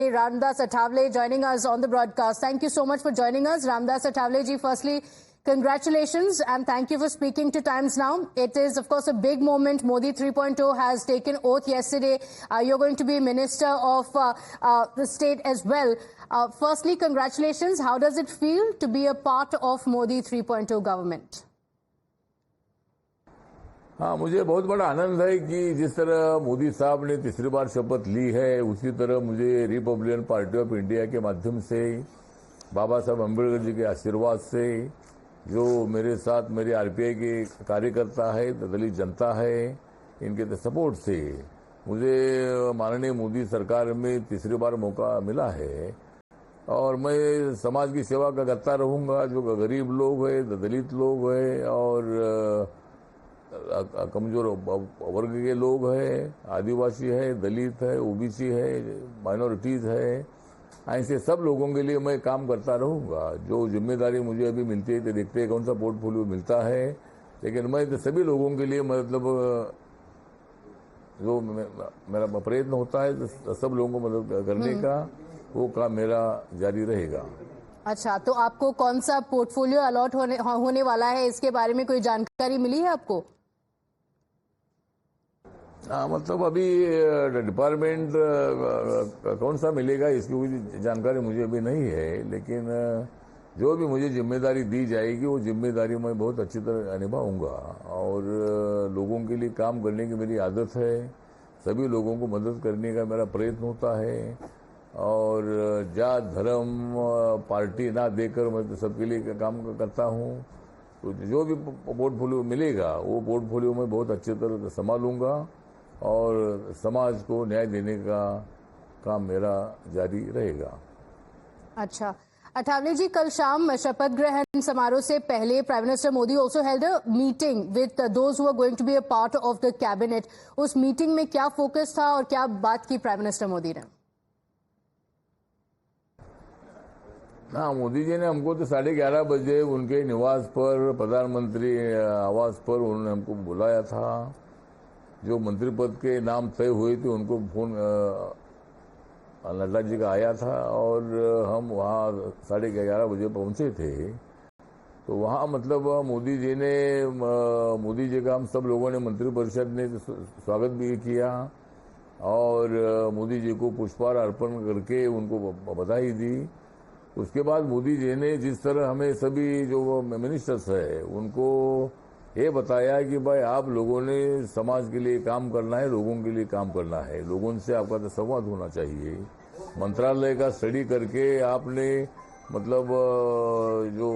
Ramdas Athavale joining us on the broadcast. Thank you so much for joining us. Ramdas Athavale ji, firstly, congratulations and thank you for speaking to Times Now. It is, of course, a big moment. Modi 3.0 has taken oath yesterday. You're going to be Minister of the state as well. Firstly, congratulations. How does it feel to be a part of Modi 3.0 government? हाँ, मुझे बहुत बड़ा आनंद है कि जिस तरह मोदी साहब ने तीसरी बार शपथ ली है, उसी तरह मुझे रिपब्लिकन पार्टी ऑफ इंडिया के माध्यम से बाबा साहब अम्बेडकर जी के आशीर्वाद से जो मेरे साथ मेरे आरपीआई के कार्यकर्ता है, दलित जनता है, इनके सपोर्ट से मुझे माननीय मोदी सरकार में तीसरी बार मौका मिला है और मैं समाज की सेवा का करता रहूँगा। जो गरीब लोग हैं, दलित लोग हैं और कमजोर वर्ग के लोग हैं, आदिवासी है, दलित है, ओबीसी है, माइनॉरिटीज है, ऐसे सब लोगों के लिए मैं काम करता रहूँगा। जो जिम्मेदारी मुझे अभी मिलती है तो देखते हैं कौन सा पोर्टफोलियो मिलता है, लेकिन मैं तो सभी लोगों के लिए मतलब जो मेरा प्रयत्न होता है तो सब लोगों को मदद करने का वो काम मेरा जारी रहेगा। अच्छा, तो आपको कौन सा पोर्टफोलियो अलॉट होने वाला है, इसके बारे में कोई जानकारी मिली है आपको? हाँ, मतलब अभी डिपार्टमेंट कौन सा मिलेगा इसकी कोई जानकारी मुझे अभी नहीं है, लेकिन जो भी मुझे जिम्मेदारी दी जाएगी वो जिम्मेदारी मैं बहुत अच्छी तरह निभाऊंगा और लोगों के लिए काम करने की मेरी आदत है। सभी लोगों को मदद करने का मेरा प्रयत्न होता है और जात धर्म पार्टी ना देकर मैं तो सबके लिए काम करता हूँ। तो जो भी पोर्टफोलियो मिलेगा वो पोर्टफोलियो मैं बहुत अच्छी तरह से संभालूंगा और समाज को न्याय देने का काम मेरा जारी रहेगा। अच्छा, अठावले जी, कल शाम शपथ ग्रहण समारोह से पहले prime minister Modi also held a meeting with those who are going to be a part of the cabinet. उस मीटिंग में क्या फोकस था और क्या बात की प्राइम मिनिस्टर मोदी ने? हाँ, मोदी जी ने हमको तो 11:30 बजे उनके निवास पर प्रधानमंत्री आवास पर उन्होंने हमको बुलाया था। जो मंत्री पद के नाम तय हुए थे उनको फोन नड्डा जी का आया था और हम वहाँ 11:30 बजे पहुँचे थे। तो वहाँ मतलब मोदी जी का हम सब लोगों ने मंत्रिपरिषद ने स्वागत भी किया और मोदी जी को पुष्पहार अर्पण करके उनको बधाई दी। उसके बाद मोदी जी ने जिस तरह हमें सभी जो मिनिस्टर्स है उनको ये बताया कि भाई आप लोगों ने समाज के लिए काम करना है, लोगों के लिए काम करना है, लोगों से आपका तो संवाद होना चाहिए। मंत्रालय का स्टडी करके आपने मतलब जो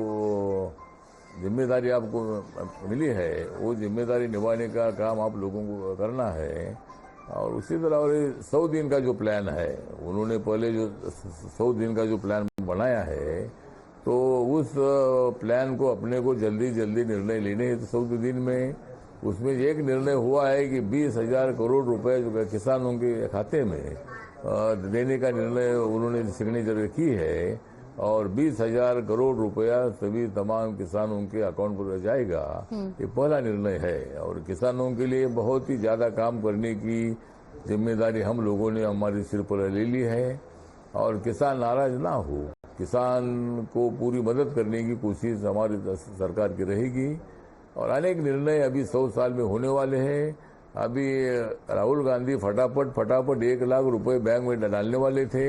जिम्मेदारी आपको मिली है वो जिम्मेदारी निभाने का काम आप लोगों को करना है। और उसी तरह और 100 दिन का जो प्लान है उन्होंने पहले जो 100 दिन का जो प्लान बनाया है तो उस प्लान को अपने को जल्दी निर्णय लेने हैं। तो 100 दिन में उसमें एक निर्णय हुआ है कि 20,000 करोड़ रुपए जो किसानों के खाते में देने का निर्णय उन्होंने सिग्नेचर की है और 20,000 करोड़ रुपया सभी तमाम किसानों के अकाउंट पर जाएगा। ये पहला निर्णय है और किसानों के लिए बहुत ही ज्यादा काम करने की जिम्मेदारी हम लोगों ने हमारे सिर पर ले ली है और किसान नाराज ना हो, किसान को पूरी मदद करने की कोशिश हमारी सरकार की रहेगी। और अनेक निर्णय अभी 100 साल में होने वाले हैं। अभी राहुल गांधी फटाफट 1 लाख रुपए बैंक में डालने वाले थे,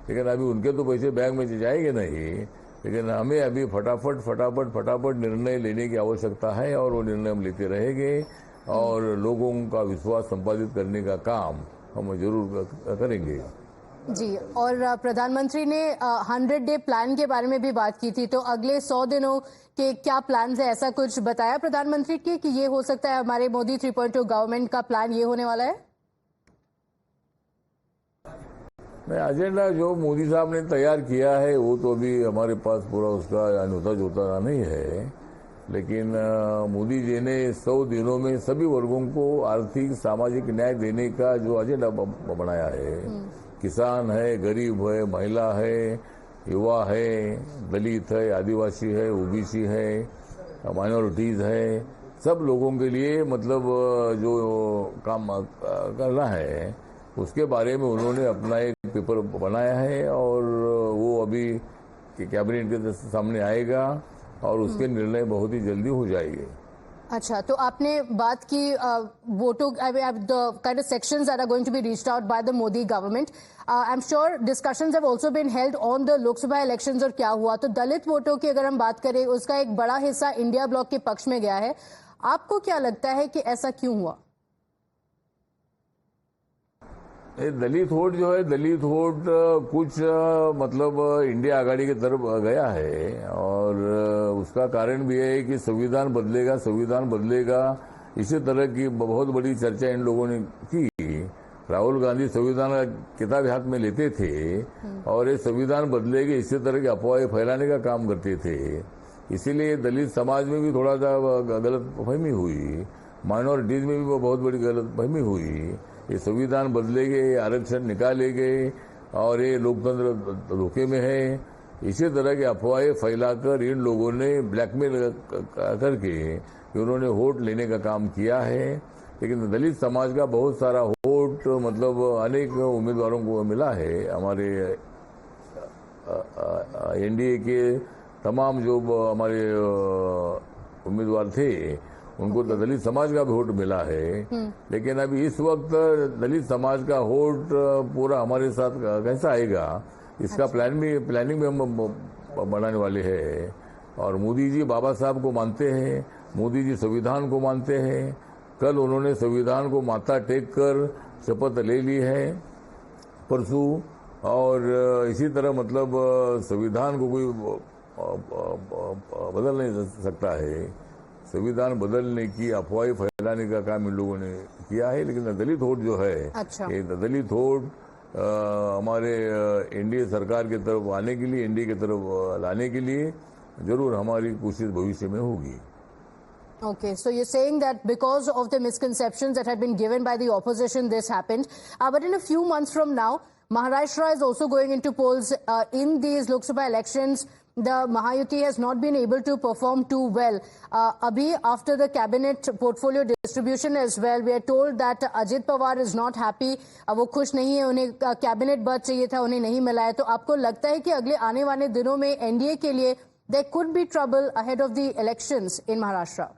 लेकिन अभी उनके तो पैसे बैंक में जाएंगे नहीं, लेकिन हमें अभी फटाफट निर्णय लेने की आवश्यकता है और वो निर्णय हम लेते रहेंगे और लोगों का विश्वास संपादित करने का काम हम जरूर करेंगे। जी, और प्रधानमंत्री ने 100 डे प्लान के बारे में भी बात की थी, तो अगले 100 दिनों के क्या प्लान है, ऐसा कुछ बताया प्रधानमंत्री के कि ये हो सकता है हमारे मोदी 3.0 गवर्नमेंट का प्लान ये होने वाला है? एजेंडा जो मोदी साहब ने तैयार किया है वो तो अभी हमारे पास पूरा उसका अनुता जोता नहीं है, लेकिन मोदी जी ने 100 दिनों में सभी वर्गों को आर्थिक सामाजिक न्याय देने का जो एजेंडा बनाया है, किसान है, गरीब है, महिला है, युवा है, दलित है, आदिवासी है, ओबीसी है, माइनॉरिटीज है, सब लोगों के लिए मतलब जो काम करना है उसके बारे में उन्होंने अपना एक पेपर बनाया है और वो अभी कैबिनेट के सामने आएगा और उसके निर्णय बहुत ही जल्दी हो जाएंगे। अच्छा, तो आपने बात की वोटों, the kind of sections that are going to be reached out by the Modi government. I'm sure discussions have also been held on the Lok Sabha elections और क्या हुआ। तो दलित वोटों की अगर हम बात करें, उसका एक बड़ा हिस्सा इंडिया ब्लॉक के पक्ष में गया है। आपको क्या लगता है कि ऐसा क्यों हुआ? दलित वोट जो है, दलित वोट कुछ मतलब इंडिया आघाड़ी की तरफ गया है और उसका कारण भी है कि संविधान बदलेगा इसी तरह की बहुत बड़ी चर्चा इन लोगों ने की। राहुल गांधी संविधान का किताब हाथ में लेते थे और ये संविधान बदलेगी इसी तरह की अफवाहें फैलाने का काम करते थे। इसीलिए दलित समाज में भी थोड़ा सा गलतफहमी हुई, माइनॉरिटीज में भी बहुत बड़ी गलतफहमी हुई। ये संविधान बदलेंगे, आरक्षण निकालेंगे और ये लोकतंत्र धोखे में है, इसी तरह की अफवाहें फैलाकर इन लोगों ने ब्लैकमेल करके उन्होंने वोट लेने का काम किया है। लेकिन दलित समाज का बहुत सारा वोट मतलब अनेक उम्मीदवारों को मिला है। हमारे एनडीए के तमाम जो हमारे उम्मीदवार थे उनको तो दलित समाज का भी वोट मिला है। लेकिन अभी इस वक्त दलित समाज का वोट पूरा हमारे साथ कैसा आएगा, इसका प्लानिंग भी हम बनाने वाले हैं। और मोदी जी बाबा साहब को मानते हैं, मोदी जी संविधान को मानते हैं। कल उन्होंने संविधान को माथा टेक कर शपथ ले ली है परसों, और इसी तरह मतलब संविधान को कोई बदल नहीं सकता है। संविधान बदलने की अफवाहें फैलाने का काम इन लोगों ने किया है। लेकिन दलित वोट जो है, अच्छा, ये दलित वोट हमारे एनडीए सरकार की तरफ आने के लिए, एनडीए की तरफ लाने के लिए जरूर हमारी कोशिश भविष्य में होगी। Okay, so you're saying that because of the misconceptions that had been given by the opposition, this happened. But in a few months from now, Maharashtra is also going into polls in these Lok Sabha elections. The Mahayuti has not been able to perform too well. Abhi, after the cabinet portfolio distribution as well, we are told that Ajit Pawar is not happy. वो खुश नहीं है, उन्हें cabinet birth चाहिए था, उन्हें नहीं मिला है। तो आपको लगता है कि अगले आने वाले दिनों में एनडीए के लिए there could be trouble ahead of the elections in Maharashtra?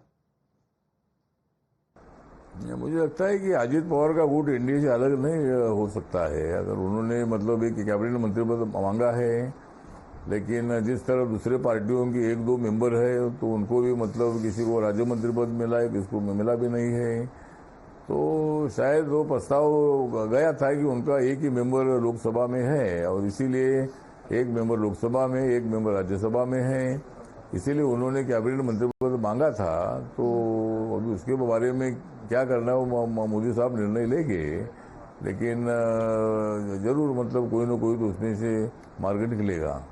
मुझे लगता है कि अजित पवार का वोट एनडीए से अलग नहीं हो सकता है। अगर उन्होंने मतलब एक कैबिनेट मंत्री पद मांगा है, लेकिन जिस तरह दूसरे पार्टियों की एक दो मेंबर है तो उनको भी मतलब किसी को राज्य मंत्री पद मिला है, किसी को मिला भी नहीं है। तो शायद वो प्रस्ताव गया था कि उनका एक ही मेंबर लोकसभा में है और इसीलिए एक मेंबर लोकसभा में, एक मेंबर राज्यसभा में है, इसीलिए उन्होंने कैबिनेट मंत्री पद मांगा था। तो अभी उसके बारे में क्या करना है वो मोदी साहब निर्णय लेंगे, लेकिन जरूर मतलब कोई ना कोई तो उसमें से मार्ग निकलेगा।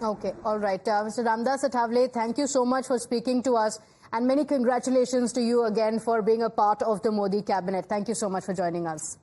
Okay, all right. Mr. Ramdas Athavale, thank you so much for speaking to us, and many congratulations to you again for being a part of the Modi cabinet. Thank you so much for joining us.